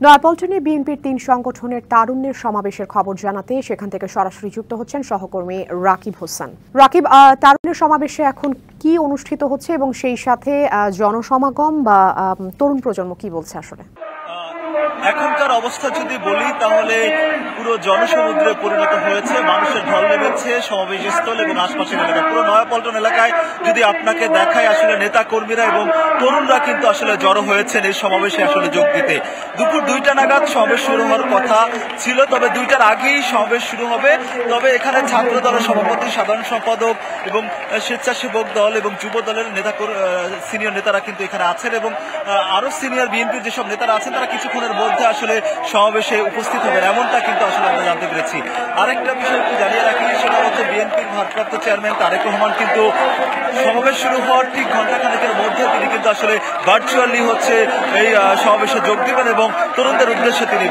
নয়াপল্টনে বিএনপির ৩ সংগঠনের তারুণ্যের সমাবেশের খবর জানাতে সেখান থেকে সরাসরি যুক্ত হচ্ছেন সহকর্মী রাকিব হোসেন। রাকিব, তারুণ্যের সমাবেশে এখন কি অনুষ্ঠিত হচ্ছে এবং সেই সাথে জনসমাগম বা তরুণ প্রজন্ম কি বলছে আসলে? এখনকার অবস্থা যদি বলি তাহলে পুরো জনসমুদ্রে পরিণত হয়েছে, মানুষের ঢল নেমেছে সমাবেশ স্থল এবং আশপাশের এলাকায়। পুরো নয়াপল্টন এলাকায় যদি আপনাকে দেখায় আসলে নেতা কর্মীরা এবং তরুণরা কিন্তু আসলে জড়ো হয়েছেন এই সমাবেশে আসলে যোগ দিতে। দুপুর 2টা নাগাদ সমাবেশ শুরু হওয়ার কথা ছিল, তবে 2টার আগেই সমাবেশ শুরু হবে। তবে এখানে ছাত্র দলের সভাপতি, সাধারণ সম্পাদক এবং স্বেচ্ছাসেবক দল এবং যুব দলের সিনিয়র নেতারা কিন্তু এখানে আছেন এবং আরো সিনিয়র বিএনপির যেসব নেতারা আছেন তারা কিছুক্ষণের মধ্যে আসলে সমাবেশে উপস্থিত হবেন, এমনটা কিন্তু আসলে আমরা জানতে পেরেছি। আরেকটা বিষয় একটু জানিয়ে রাখি, সেটা হচ্ছে বিএনপির ভারপ্রাপ্ত চেয়ারম্যান তারেক রহমান কিন্তু সমাবেশ শুরু হওয়ার ঠিক ঘণ্টাখানেকের মধ্যে তিনি কিন্তু আসলে ভার্চুয়ালি হচ্ছে এই সমাবেশে যোগ দিবেন এবং তরুণদের উদ্দেশ্যে তিনি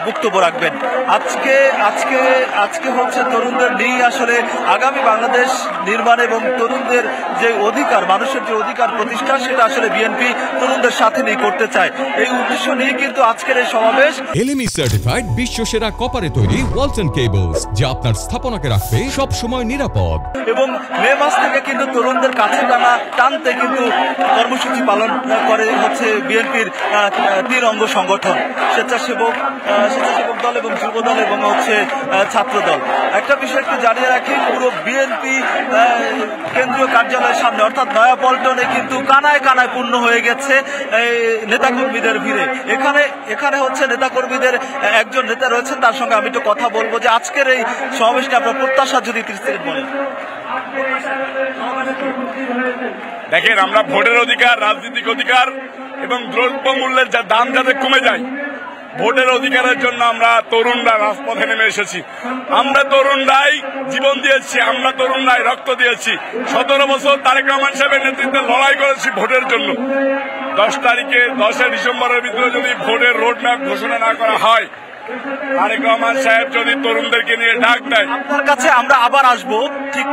বক্তব্য রাখবেন। আজকে হচ্ছে তরুণদের নিয়ে আসলে আগামী বাংলাদেশ নির্মাণ এবং তরুণদের যে অধিকার, মানুষের যে অধিকার প্রতিষ্ঠা, সেটা আসলে বিএনপি তরুণদের সাথে নিয়ে করতে চায়। এই উদ্দেশ্য নিয়ে কিন্তু আজকের এই সমাবেশ। এলএমই সার্টিফাইড বিশ্বসেরা কপারে তৈরি ওয়ালটন কেবলস, যা আপনার স্থাপনাকে রাখবে সব সময় নিরাপদ। এবং মে মাস থেকে কিন্তু তরুণদের কাছে টানতে কিন্তু কর্মসূচি পালন করে হচ্ছে বিএনপির 3 অঙ্গ সংগঠন, স্বেচ্ছাসেবক দল এবং যুব দল এবং হচ্ছে ছাত্র দল। একটা বিষয় একটু জানিয়ে রাখি, পুরো বিএনপি কেন্দ্রীয় কার্যালয়ের সামনে অর্থাৎ নয়াপল্টনে কিন্তু কানায় কানায় পূর্ণ হয়ে গেছে নেতাকর্মীদের ভিড়ে। এখানে হচ্ছে নেতাকর্মীদের একজন নেতা রয়েছেন, তার সঙ্গে আমি একটু কথা বলবো যে আজকের এই সমাবেশটা আপনার প্রত্যাশা যদি 30 সেকেন্ড বলেন। দেখেন, আমরা ভোটের অধিকার, রাজনৈতিক অধিকার এবং দ্রব্যমূল্যের যা দাম যাতে কমে যায়, ভোটের অধিকারের জন্য আমরা তরুণরা রাজপথে নেমে এসেছি। আমরা তরুণরাই জীবন দিয়েছি, আমরা তরুণরাই রক্ত দিয়েছি। 17 বছর তারেক রহমান সাহেবের নেতৃত্বে লড়াই করেছি ভোটের জন্য। 10 ডিসেম্বরের ভিতরে যদি ভোটের রোড ম্যাপ ঘোষণা না করা হয়, তারেক রহমান সাহেব যদি তরুণদেরকে নিয়ে ডাক দেয়, আপনার কাছে আমরা আবার আসবো। ঠিক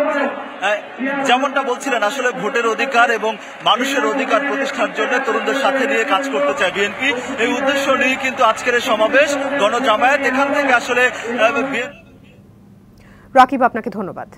যেমনটা বলছিলেন, আসলে ভোটের অধিকার এবং মানুষের অধিকার প্রতিষ্ঠার জন্য তরুণদের সাথে নিয়ে কাজ করতে চায় বিএনপি। এই উদ্দেশ্য নিয়ে কিন্তু আজকের এই সমাবেশ, গণজামায়াত। এখান থেকে আসলে রাকিব, আপনাকে ধন্যবাদ।